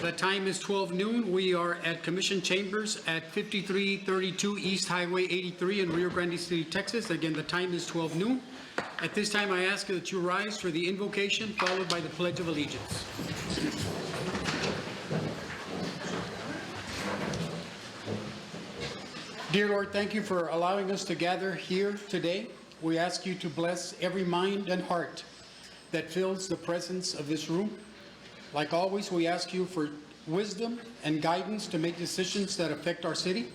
The time is 12 noon. We are at Commission Chambers at 5332 East Highway 83 in Rio Grande City, Texas. Again, the time is 12 noon. At this time, I ask that you rise for the invocation followed by the Pledge of Allegiance. Dear Lord, thank you for allowing us to gather here today. We ask you to bless every mind and heart that fills the presence of this room. Like always, we ask you for wisdom and guidance to make decisions that affect our city.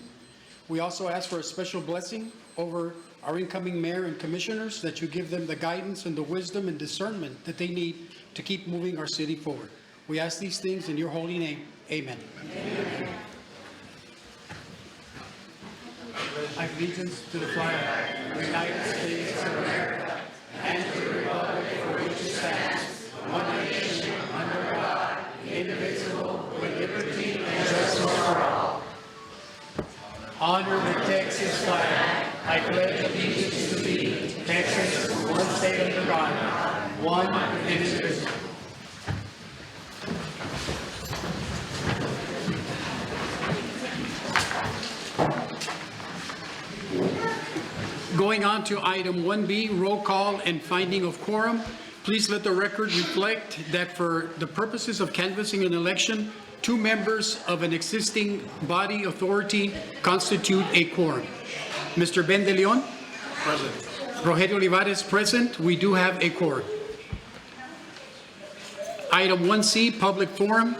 We also ask for a special blessing over our incoming mayor and commissioners, that you give them the guidance and the wisdom and discernment that they need to keep moving our city forward. We ask these things in your holy name. Amen. Amen. I pledge allegiance to the flag of the United States of America and to the republic for which it stands, one nation, under God, indivisible, with liberty and justice for all. Honor the Texas flag. I pledge allegiance to thee, Texas, one state under God, one and indivisible. Going on to item 1B, roll call and finding of quorum. Please let the record reflect that for the purposes of canvassing an election, 2 members of an existing body authority constitute a quorum. Mr. Ben de Leon? Present. Rogelio Olivares present. We do have a quorum. Item 1C, public forum.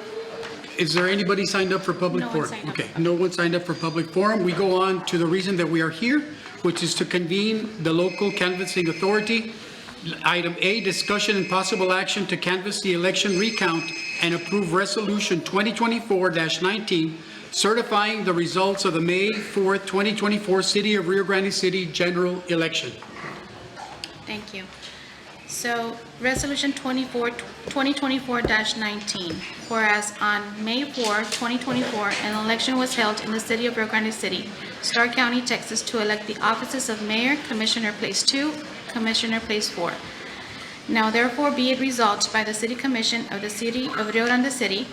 Is there anybody signed up for public forum? Okay, no one signed up for public forum. We go on to the reason that we are here, which is to convene the local canvassing authority. Item A, discussion and possible action to canvass the election recount and approve resolution 2024-19, certifying the results of the May 4th, 2024 City of Rio Grande City general election. Thank you. So, resolution 2024-19, whereas on May 4, 2024, an election was held in the city of Rio Grande City, Starr County, Texas, to elect the offices of Mayor, Commissioner Place 2, Commissioner Place 4. Now therefore be it resolved by the City Commission of the City of Rio Grande City,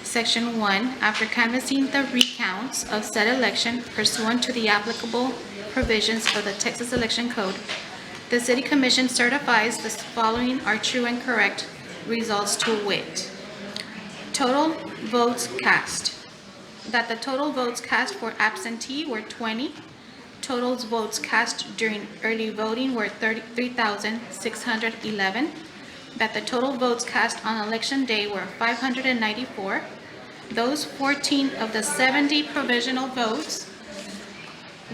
Section 1, after canvassing the recounts of said election pursuant to the applicable provisions of the Texas Election Code, the City Commission certifies the following are true and correct results to wit. Total votes cast. That the total votes cast for absentee were 20. Total votes cast during early voting were 33,611. That the total votes cast on election day were 594. Those 14 of the 70 provisional votes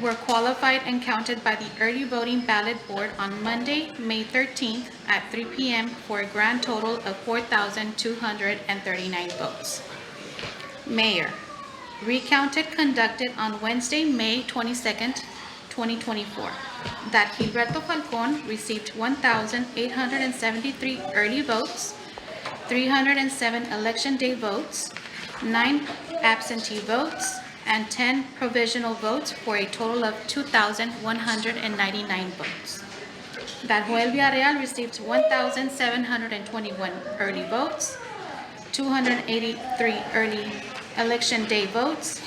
were qualified and counted by the early voting ballot board on Monday, May 13th at 3 p.m. for a grand total of 4,239 votes. Mayor. Recounted conducted on Wednesday, May 22nd, 2024. That Gilberto Falcon received 1,873 early votes, 307 election day votes, 9 absentee votes, and 10 provisional votes for a total of 2,199 votes. That Joel Villarreal received 1,721 early votes, 283 early election day votes,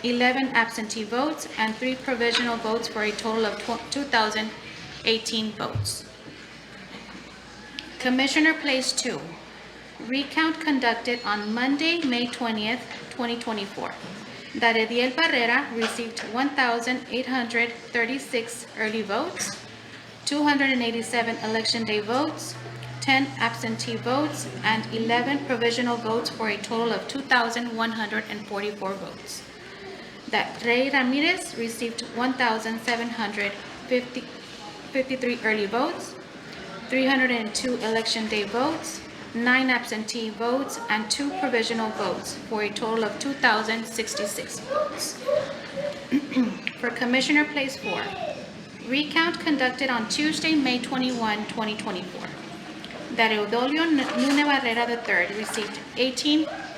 11 absentee votes, and 3 provisional votes for a total of 2,018 votes. Commissioner Place 2. Recount conducted on Monday, May 20th, 2024. That Ediel Barrera received 1,836 early votes, 287 election day votes, 10 absentee votes, and 11 provisional votes for a total of 2,144 votes. That Rey Ramirez received 1,753 early votes, 302 election day votes, 9 absentee votes, and 2 provisional votes for a total of 2,066 votes. For Commissioner Place 4, recount conducted on Tuesday, May 21, 2024. That Eudolio Nune Barrera III received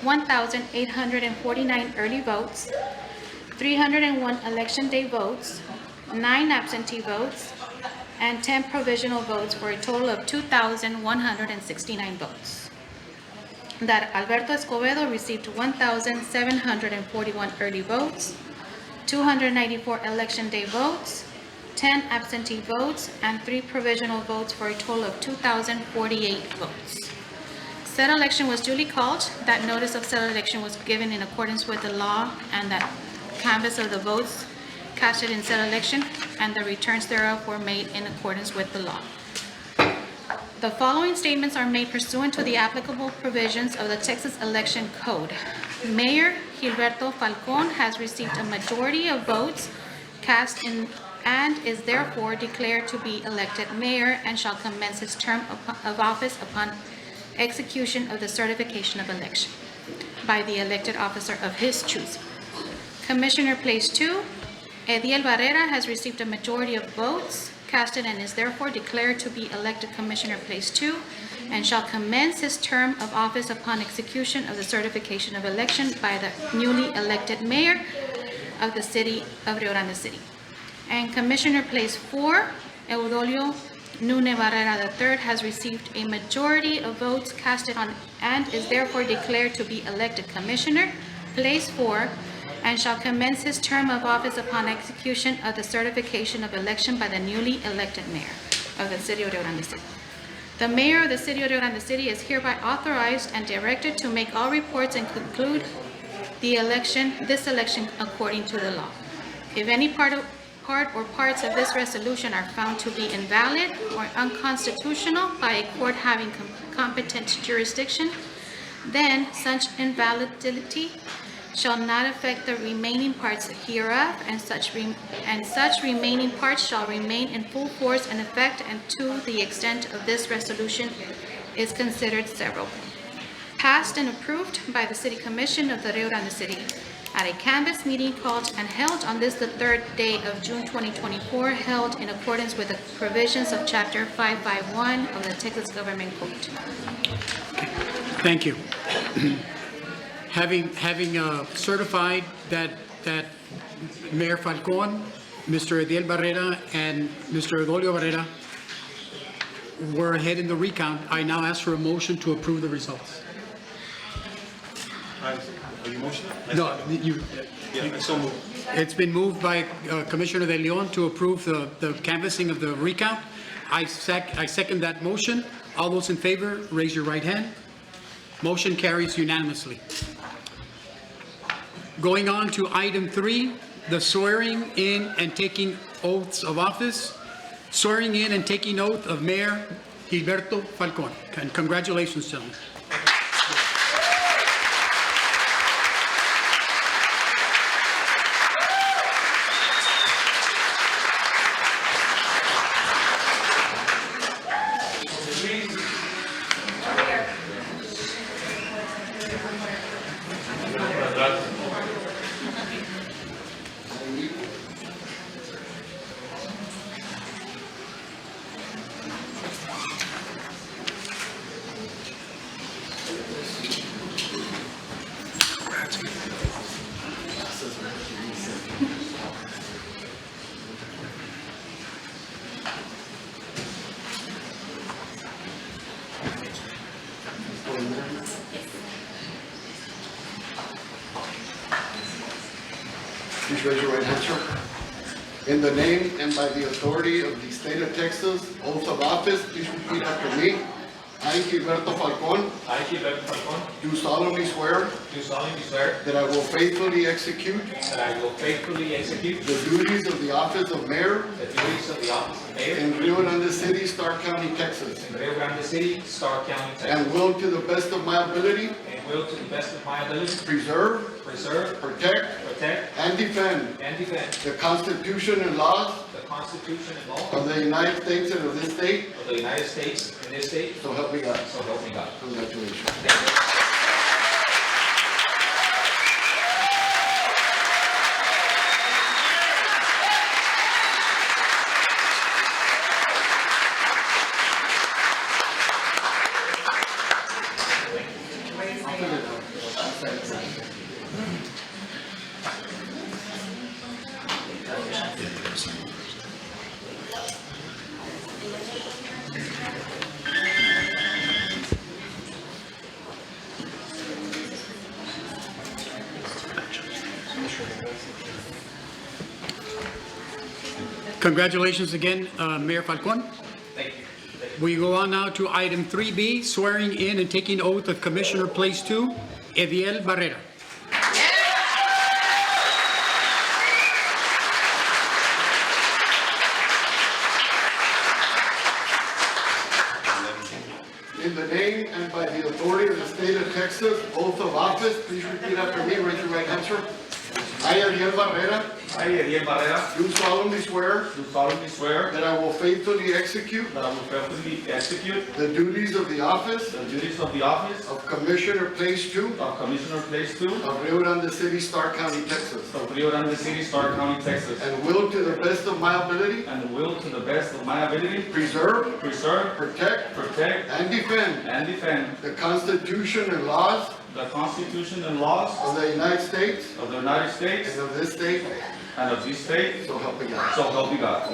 1,849 early votes, 301 election day votes, 9 absentee votes, and 10 provisional votes for a total of 2,169 votes. That Alberto Escobedo received 1,741 early votes, 294 election day votes, 10 absentee votes, and 3 provisional votes for a total of 2,048 votes. Said election was duly called. That notice of said election was given in accordance with the law, and that canvass of the votes casted in said election and the returns thereof were made in accordance with the law. The following statements are made pursuant to the applicable provisions of the Texas Election Code. Mayor Gilberto Falcón has received a majority of votes cast in and is therefore declared to be elected mayor and shall commence his term of office upon execution of the certification of election by the elected officer of his choosing. Commissioner Place 2, Ediel Barrera has received a majority of votes casted and is therefore declared to be elected Commissioner Place 2 and shall commence his term of office upon execution of the certification of election by the newly elected mayor of the city of Rio Grande City. And Commissioner Place 4, Eudolio Nune Barrera III has received a majority of votes casted on and is therefore declared to be elected Commissioner Place 4 and shall commence his term of office upon execution of the certification of election by the newly elected mayor of the city of Rio Grande City. The mayor of the city of Rio Grande City is hereby authorized and directed to make all reports and conclude this election according to the law. If any part or parts of this resolution are found to be invalid or unconstitutional by a court having competent jurisdiction, then such invalidity shall not affect the remaining parts hereof, and such remaining parts shall remain in full force and effect and to the extent of this resolution is considered severable. Passed and approved by the City Commission of the Rio Grande City at a canvass meeting called and held on this the 3rd day of June 2024, held in accordance with the provisions of Chapter 551 of the Texas Government Code. Thank you. Having certified that Mayor Falcón, Mr. Ediel Barrera, and Mr. Eudolio Barrera were ahead in the recount, I now ask for a motion to approve the results. Are you motioning? No, you. Yeah, so moved. It's been moved by Commissioner De Leon to approve the canvassing of the recount. I second that motion. All those in favor, raise your right hand. Motion carries unanimously. Going on to item 3, the swearing in and taking oaths of office. Swearing in and taking oath of Mayor Gilberto Falcón. And congratulations, gentlemen. Please raise your right hand, sir. In the name and by the authority of the state of Texas, oath of office, please repeat after me. I, Gilberto Falcón, I, Gilberto Falcón, do solemnly swear do solemnly swear that I will faithfully execute that I will faithfully execute the duties of the office of mayor the duties of the office of mayor in Rio Grande City, Starr County, Texas, in Rio Grande City, Starr County, Texas, and will to the best of my ability and will to the best of my ability preserve, preserve, protect, protect, and defend and defend the Constitution and laws the Constitution and law of the United States and of this state, of the United States and this state, so help me God. so help me God. Congratulations. Thank you. Congratulations again, Mayor Falcon. Thank you. We go on now to item 3B, swearing in and taking oath of Commissioner Place 2, Ediel Barrera. In the name and by the authority of the state of Texas, oath of office, please repeat after me, raise your right hand, sir. I, Ariel Barrera, I, Ediel Barrera, do solemnly swear do solemnly swear that I will faithfully execute that I will faithfully execute the duties of the office the duties of the office of Commissioner Place 2 of Commissioner Place 2 of Rio Grande City, Starr County, Texas, of Rio Grande City, Starr County, Texas, and will to the best of my ability and will to the best of my ability preserve, preserve, protect, protect, and defend and defend the Constitution and laws the Constitution and laws of the United States of the United States and of this state, and of this state, so help me God. so help me God.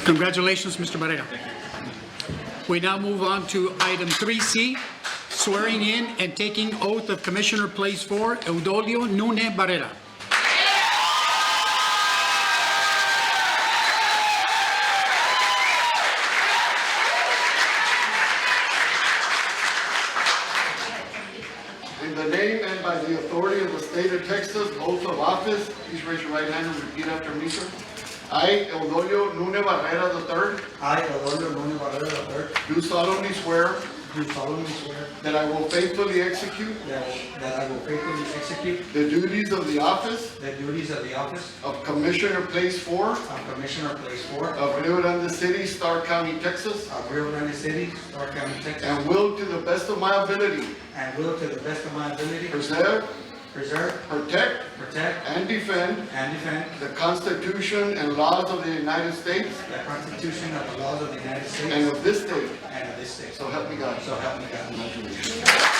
Congratulations, Mr. Barrera. We now move on to item 3C, swearing in and taking oath of Commissioner Place 4, Eudolio Nune Barrera. In the name and by the authority of the state of Texas, oath of office, please raise your right hand and repeat after me, sir. I, Eudolio Nune Barrera III, I, Adolfo Núñez Barrera III, do solemnly swear do solemnly swear that I will faithfully execute that I will faithfully execute the duties of the office the duties of the office of Commissioner Place 4 of Commissioner Place 4 of Rio Grande City, Starr County, Texas, of Rio Grande City, Starr County, Texas, and will to the best of my ability and will to the best of my ability preserve, protect, protect, and defend and defend the Constitution and laws of the United States the Constitution of the laws of the United States and of this state, and of this state. so help me God. So help me God. Congratulations.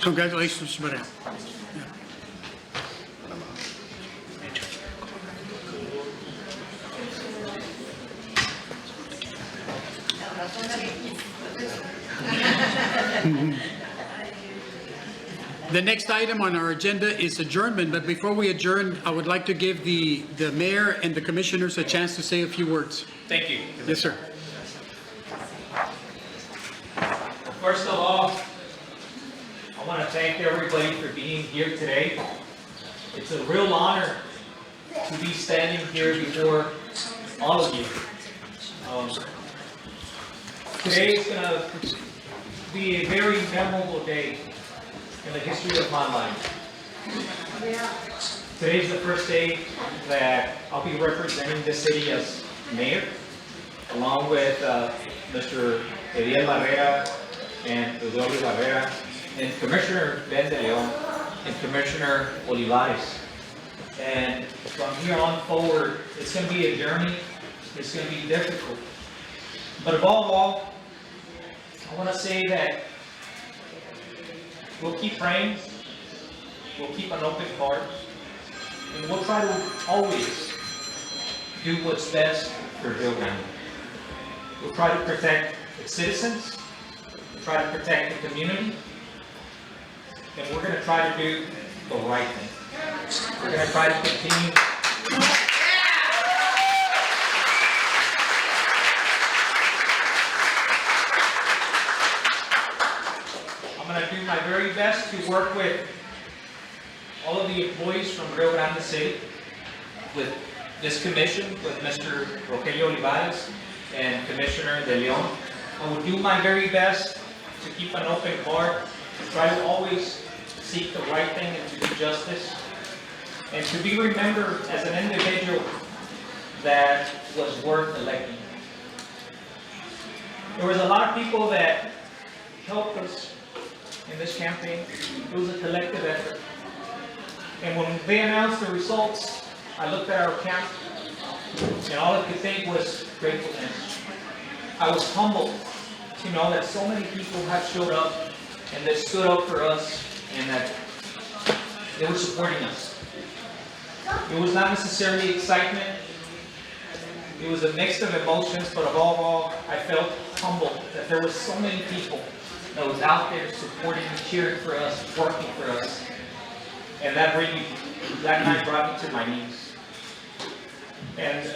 Congratulations, Mr. Barrera. The next item on our agenda is adjournment, but before we adjourn, I would like to give the mayor and the commissioners a chance to say a few words. Thank you. Yes, sir. First of all, I want to thank everybody for being here today. It's a real honor to be standing here before all of you. Today is going to be a very memorable day in the history of my life. Today's the first day that I'll be representing the city as mayor, along with Mr. Ediel Barrera and Eudolio Barrera, and Commissioner Ben de Leon, and Commissioner Olivares. And from here on forward, it's going to be a journey. It's going to be difficult. But above all, I want to say that we'll keep praying, we'll keep an open heart, and we'll try to always do what's best for Rio Grande. We'll try to protect its citizens, we'll try to protect the community, and we're going to try to do the right thing. We're going to try to continue I'm going to do my very best to work with all of the employees from Rio Grande City, with this commission, with Mr. Rogelio Olivares and Commissioner De Leon. I will do my very best to keep an open heart, to try to always seek the right thing and to do justice, and to be remembered as an individual that was worth electing. There was a lot of people that helped us in this campaign. It was a collective effort. And when they announced the results, I looked at our camp, and all I could think was gratefulness. I was humbled to know that so many people have showed up and that stood up for us and that they were supporting us. It was not necessarily excitement. It was a mix of emotions, but above all, I felt humbled that there were so many people that was out there supporting and cheering for us, working for us. And that night brought me to my knees. And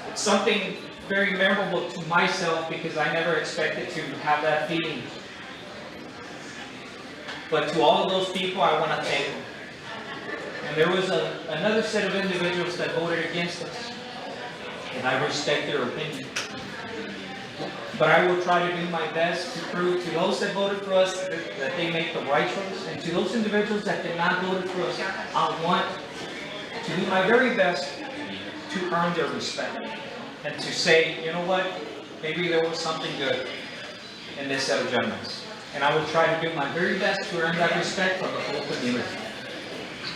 it's something very memorable to myself because I never expected to have that feeling. But to all of those people, I want to thank them. And there was another set of individuals that voted against us. And I respect their opinion. But I will try to do my best to prove to those that voted for us that they make the right choice. And to those individuals that did not vote for us, I want to do my very best to earn their respect. And to say, you know what, maybe there was something good in this set of gentlemen. And I will try to do my very best to earn that respect from the whole community.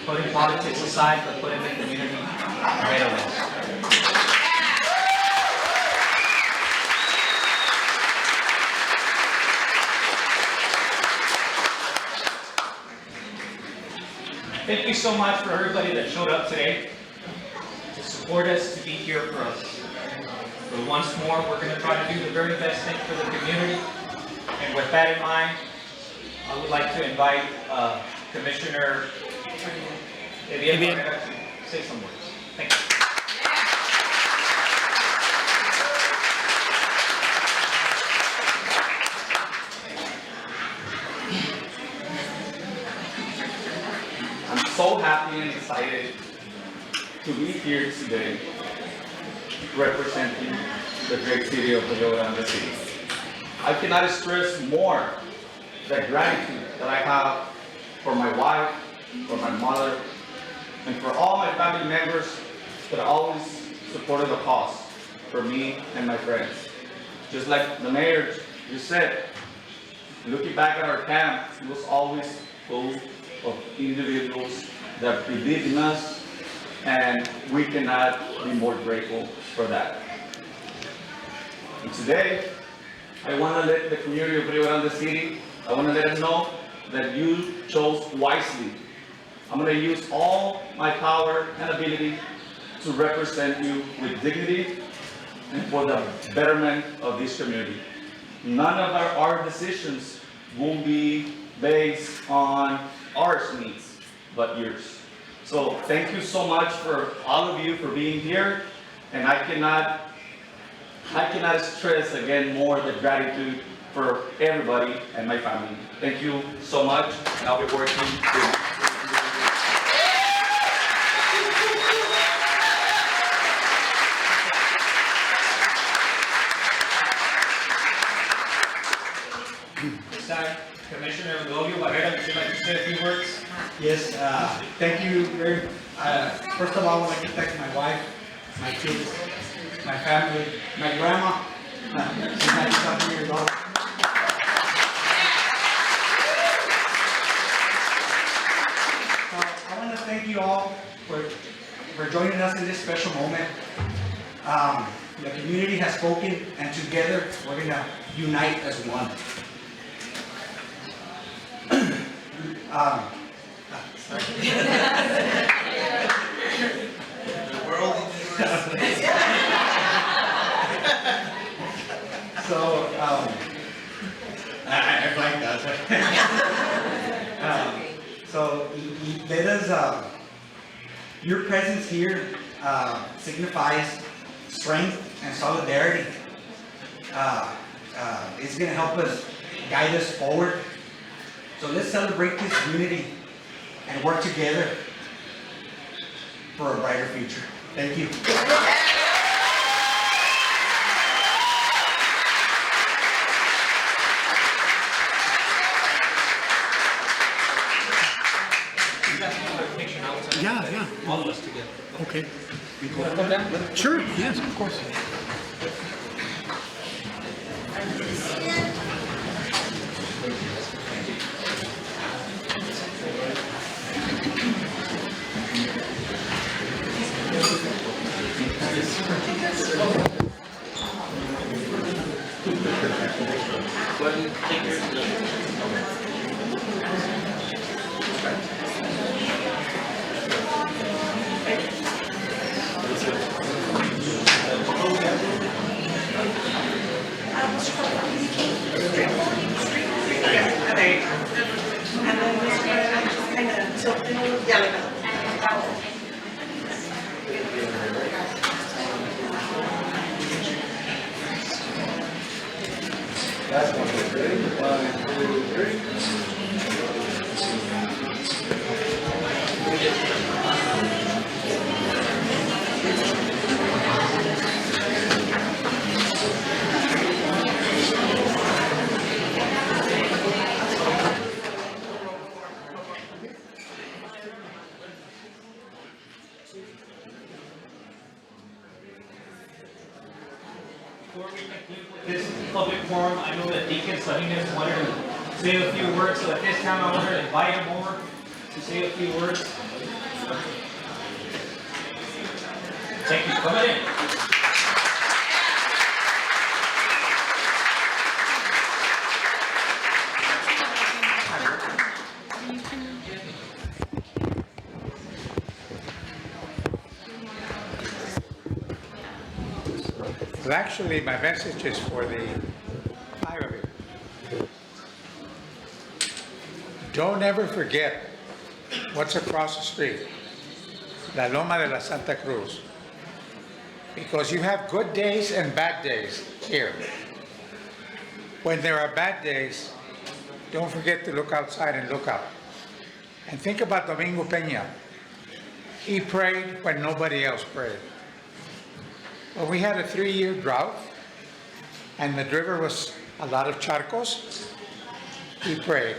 Putting politics aside, but putting the community right away. Thank you so much for everybody that showed up today to support us, to be here for us. But once more, we're going to try to do the very best thing for the community. And with that in mind, I would like to invite Commissioner Ediel Barrera to say some words. Thank you. I'm so happy and excited to be here today representing the great city of Rio Grande City. I cannot stress more the gratitude that I have for my wife, for my mother, and for all my family members that always supported the cause for me and my friends. Just like the mayor just said, looking back at our camp, it was always full of individuals that believe in us, and we cannot be more grateful for that. And today, I want to let the community of Rio Grande City, I want to let them know that you chose wisely. I'm going to use all my power and ability to represent you with dignity and for the betterment of this community. None of our decisions will be based on our needs, but yours. So thank you so much for all of you for being here, and I cannot stress again more the gratitude for everybody and my family. Thank you so much, and I'll be working with Commissioner Eulogio Barrera, would you like to say a few words? Yes, thank you very, first of all, I would like to thank my wife, my kids, my family, my grandma. She's 97 years old. So I want to thank you all for joining us in this special moment. The community has spoken, and together we're going to unite as one. So, I like that. So, let us, your presence here signifies strength and solidarity. It's going to help us guide us forward. So let's celebrate this unity and work together for a brighter future. Thank you. Yeah. All of us together. Okay. You want to come down? Sure, yes, of course. Before we conclude with this public forum, I know that Deacon Salinas wanted to say a few words, so at this time I want to invite him over to say a few words. Thank you, coming in. Well, actually, my message is for the 5 of you. Don't ever forget what's across the street, La Loma de la Santa Cruz. Because you have good days and bad days here. When there are bad days, don't forget to look outside and look up. And think about Domingo Peña. He prayed when nobody else prayed. Well, we had a 3-year drought, and the river was a lot of charcos. He prayed.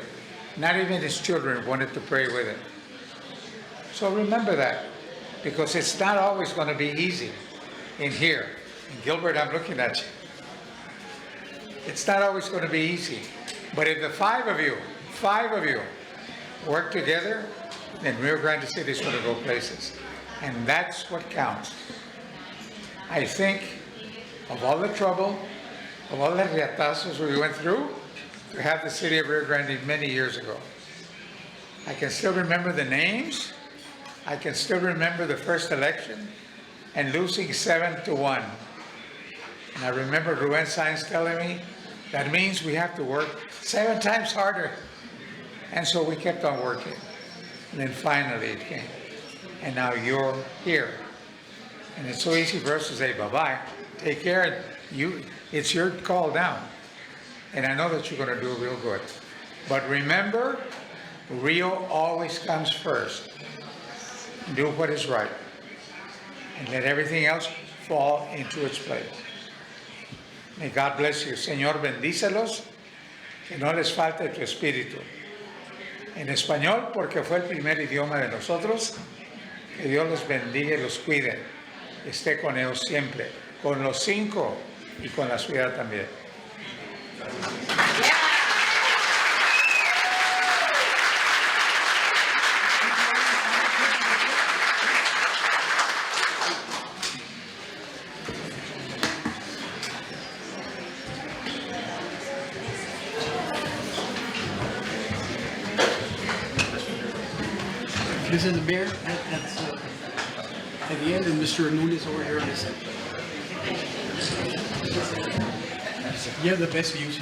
Not even his children wanted to pray with him. So remember that, because it's not always going to be easy in here. And Gilbert, I'm looking at you. It's not always going to be easy. But if the 5 of you work together, then Rio Grande City is going to go places. And that's what counts. I think of all the trouble, of all the riatazos we went through to have the city of Rio Grande many years ago. I can still remember the names. I can still remember the first election and losing 7-1. And I remember Ruben Sainz telling me, that means we have to work 7 times harder. And so we kept on working. And then finally it came. And now you're here. And it's so easy for us to say, bye-bye, take care. It's your call down. And I know that you're going to do real good. But remember, Rio always comes first. Do what is right. And let everything else fall into its place. May God bless you. Señor, bendícelos. que no les falte tu espíritu. En español, porque fue el primer idioma de nosotros, que Dios los bendiga y los cuide. Esté con ellos siempre, con los 5 y con la ciudad también. This is the mayor, that's at the end, and Mr. Nunes over here on this side. You have the best views.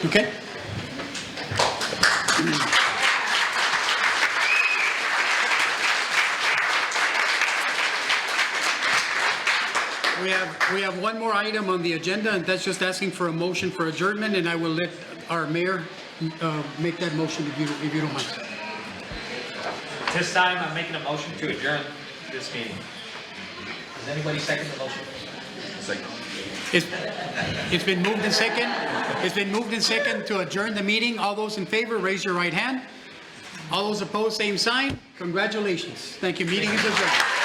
Okay? We have one more item on the agenda, and that's just asking for a motion for adjournment, and I will let our mayor make that motion if you don't mind. This time, I'm making a motion to adjourn this meeting. Does anybody second the motion? It's been moved and second. It's been moved and second to adjourn the meeting. All those in favor, raise your right hand. All those opposed, same sign. Congratulations. Thank you. Meeting is adjourned.